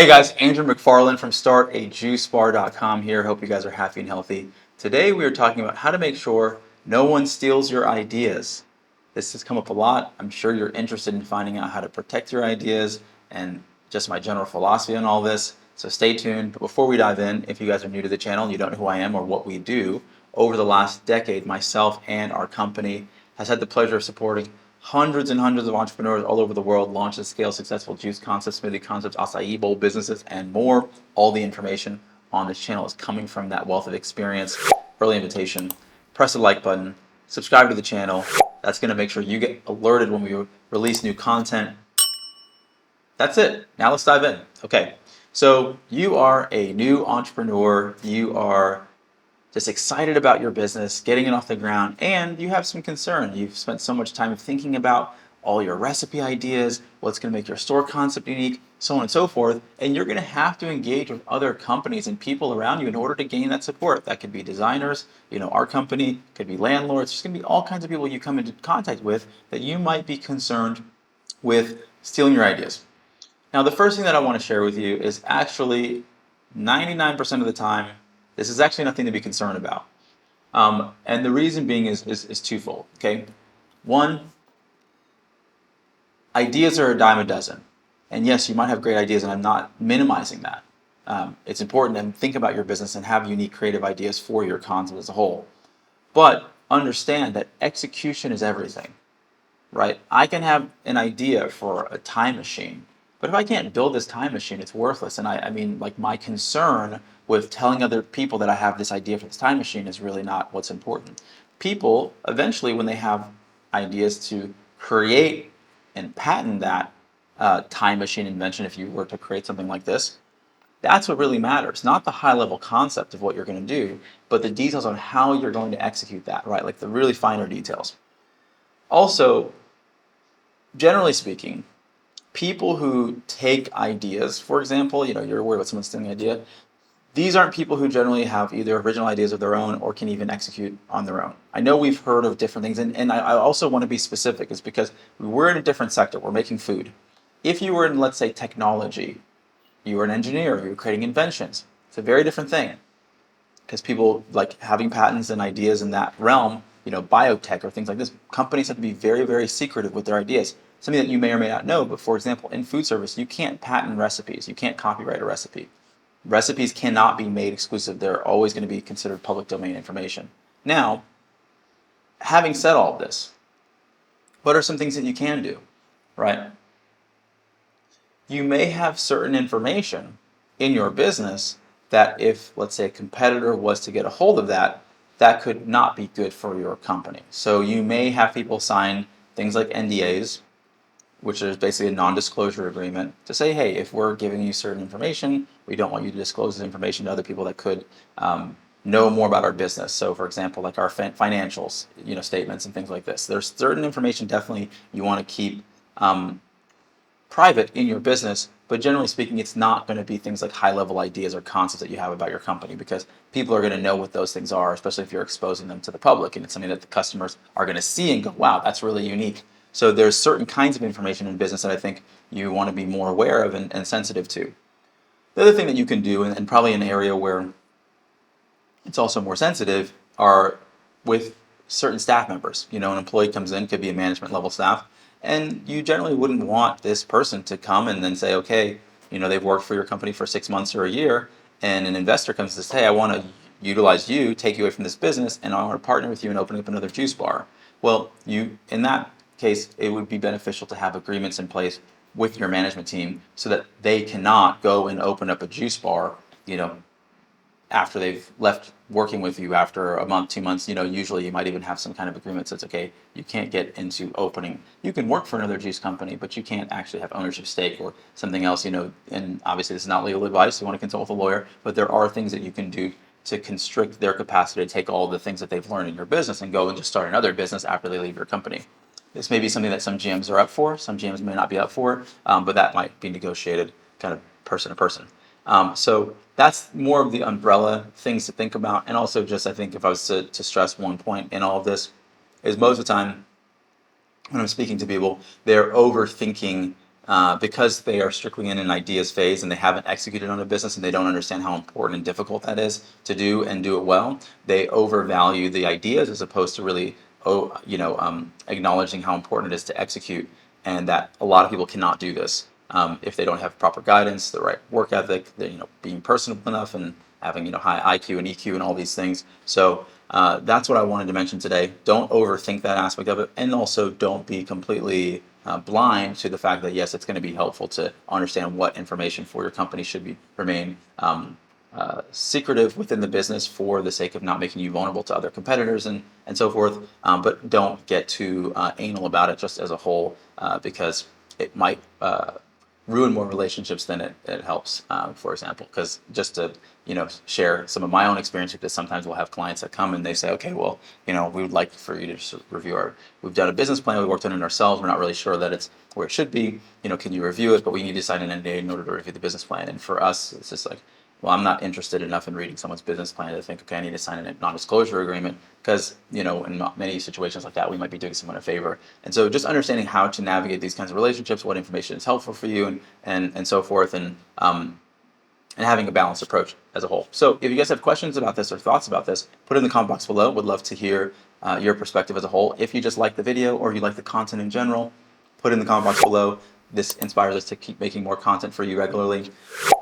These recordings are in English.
Hey guys, Andrew McFarland from StartAJuiceBar.com here. Hope you guys are happy and healthy. Today we are talking about how to make sure no one steals your ideas. This has come up a lot. I'm sure you're interested in finding out how to protect your ideas and just my general philosophy on all this. So stay tuned. But before we dive in, if you guys are new to the channel and you don't know who I am or what we do, over the last decade, myself and our company has had the pleasure of supporting hundreds and hundreds of entrepreneurs all over the world launch and scale successful juice concepts, smoothie concepts, acai bowl businesses, and more. All the information on this channel is coming from that wealth of experience. Early invitation. Press the like button. Subscribe to the channel. That's going to make sure you get alerted when we release new content. That's it. Now let's dive in. Okay. So you are a new entrepreneur. You are just excited about your business, getting it off the ground, and you have some concern. You've spent so much time thinking about all your recipe ideas, what's going to make your store concept unique, so on and so forth, and you're going to have to engage with other companies and people around you in order to gain that support. That could be designers, our company, could be landlords. There's going to be all kinds of people you come into contact with that you might be concerned with stealing your ideas. Now, the first thing that I want to share with you is actually 99% of the time, this is actually nothing to be concerned about. And the reason being is twofold, okay? One, ideas are a dime a dozen. And yes, you might have great ideas, and I'm not minimizing that. It's important to think about your business and have unique creative ideas for your concept as a whole. But understand that execution is everything, right? I can have an idea for a time machine, but if I can't build this time machine, it's worthless. And I mean, like, my concern with telling other people that I have this idea for this time machine is really not what's important. People, eventually, when they have ideas to create and patent that time machine invention, if you were to create something like this, that's what really matters. Not the high-level concept of what you're going to do, but the details on how you're going to execute that, right? Like the really finer details. Also, generally speaking, people who take ideas, for example, you're worried about someone stealing an idea. These aren't people who generally have either original ideas of their own or can even execute on their own. I know we've heard of different things, and I also want to be specific. It's because we're in a different sector. We're making food. If you were in, let's say, technology, you were an engineer, you were creating inventions. It's a very different thing because people like having patents and ideas in that realm, biotech or things like this. Companies have to be very, very secretive with their ideas. Something that you may or may not know, but for example, in food service, you can't patent recipes. You can't copyright a recipe. Recipes cannot be made exclusive. They're always going to be considered public domain information. Now, having said all of this, what are some things that you can do, right? You may have certain information in your business that if, let's say, a competitor was to get a hold of that, that could not be good for your company. So you may have people sign things like NDAs, which is basically a non-disclosure agreement, to say, hey, if we're giving you certain information, we don't want you to disclose this information to other people that could know more about our business. So, for example, like our financials, statements and things like this. There's certain information definitely you want to keep private in your business, but generally speaking, it's not going to be things like high-level ideas or concepts that you have about your company, because people are going to know what those things are, especially if you're exposing them to the public, and it's something that the customers are going to see and go, wow, that's really unique. So there's certain kinds of information in business that I think you want to be more aware of and sensitive to. The other thing that you can do, and probably an area where it's also more sensitive, are with certain staff members. An employee comes in, could be a management level staff, and you generally wouldn't want this person to come and then say, okay, they've worked for your company for 6 months or a year, and an investor comes and says, hey, I want to utilize you, take you away from this business, and I want to partner with you in opening up another juice bar. Well, in that case, it would be beneficial to have agreements in place with your management team so that they cannot go and open up a juice bar, after they've left working with you after a month, 2 months. Usually you might even have some kind of agreement that says, okay, you can't get into opening. You can work for another juice company, but you can't actually have ownership stake or something else, and obviously this is not legal advice. You want to consult with a lawyer, but there are things that you can do to constrict their capacity to take all the things that they've learned in your business and go and just start another business after they leave your company. This may be something that some GMs are up for, some GMs may not be up for, but that might be negotiated kind of person to person. So that's more of the umbrella things to think about. And also just, I think if I was to stress one point in all of this, is most of the time when I'm speaking to people, they're overthinking because they are strictly in an ideas phase and they haven't executed on a business and they don't understand how important and difficult that is to do and do it well, they overvalue the ideas as opposed to really, acknowledging how important it is to execute, and that a lot of people cannot do this if they don't have proper guidance, the right work ethic, being personable enough, and having high IQ and EQ and all these things. So that's what I wanted to mention today. Don't overthink that aspect of it, and also don't be completely blind to the fact that yes, it's going to be helpful to understand what information for your company should remain secretive within the business for the sake of not making you vulnerable to other competitors and so forth. But don't get too anal about it just as a whole, because it might ruin more relationships than it helps, for example. Because just to share some of my own experience, because sometimes we'll have clients that come and they say, okay, well, we would like for you to just review we've done a business plan, we worked on it ourselves, we're not really sure that it's where it should be, can you review it, but we need to sign an NDA in order to review the business plan. And for us, it's just like, well, I'm not interested enough in reading someone's business plan to think, okay, I need to sign a non-disclosure agreement, because, in many situations like that, we might be doing someone a favor. And so just understanding how to navigate these kinds of relationships, what information is helpful for you, and so forth, and having a balanced approach as a whole. So if you guys have questions about this or thoughts about this, put it in the comment box below. Would love to hear your perspective as a whole. If you just like the video or you like the content in general, put it in the comment box below. This inspires us to keep making more content for you regularly.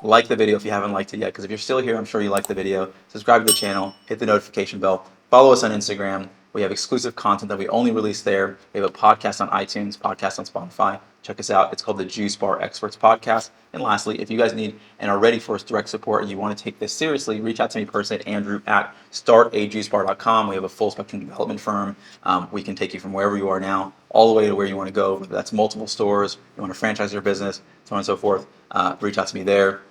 Like the video if you haven't liked it yet, because if you're still here, I'm sure you like the video. Subscribe to the channel, hit the notification bell, follow us on Instagram. We have exclusive content that we only release there. We have a podcast on iTunes, podcast on Spotify. Check us out. It's called the Juice Bar Experts Podcast. And lastly, if you guys need and are ready for direct support and you want to take this seriously, reach out to me personally at Andrew at StartAJuiceBar.com. We have a full spectrum development firm. We can take you from wherever you are now all the way to where you want to go. Whether that's multiple stores, you want to franchise your business, so on and so forth. Reach out to me there.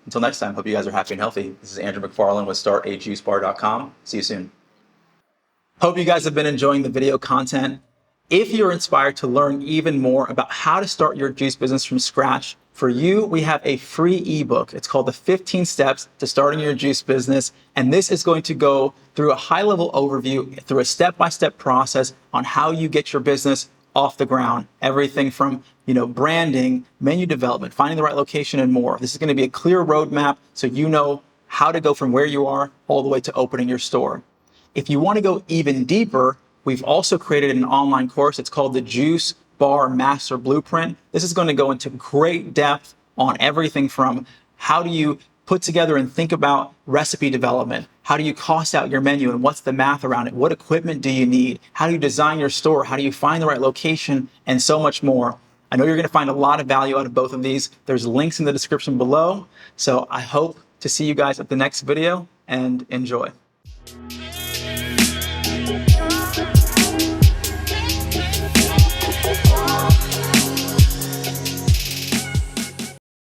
Until next time, hope you guys are happy and healthy. This is Andrew McFarland with StartAJuiceBar.com. See you soon. Hope you guys have been enjoying the video content. If you're inspired to learn even more about how to start your juice business from scratch, for you, we have a free ebook. It's called the 15 Steps to Starting Your Juice Business. And this is going to go through a high-level overview, through a step-by-step process on how you get your business off the ground. Everything from branding, menu development, finding the right location, and more. This is going to be a clear roadmap so you know how to go from where you are all the way to opening your store. If you want to go even deeper, we've also created an online course. It's called the Juice Bar Master Blueprint. This is going to go into great depth on everything from how do you put together and think about recipe development? How do you cost out your menu and what's the math around it? What equipment do you need? How do you design your store? How do you find the right location? And so much more. I know you're going to find a lot of value out of both of these. There's links in the description below. So I hope to see you guys at the next video, and enjoy.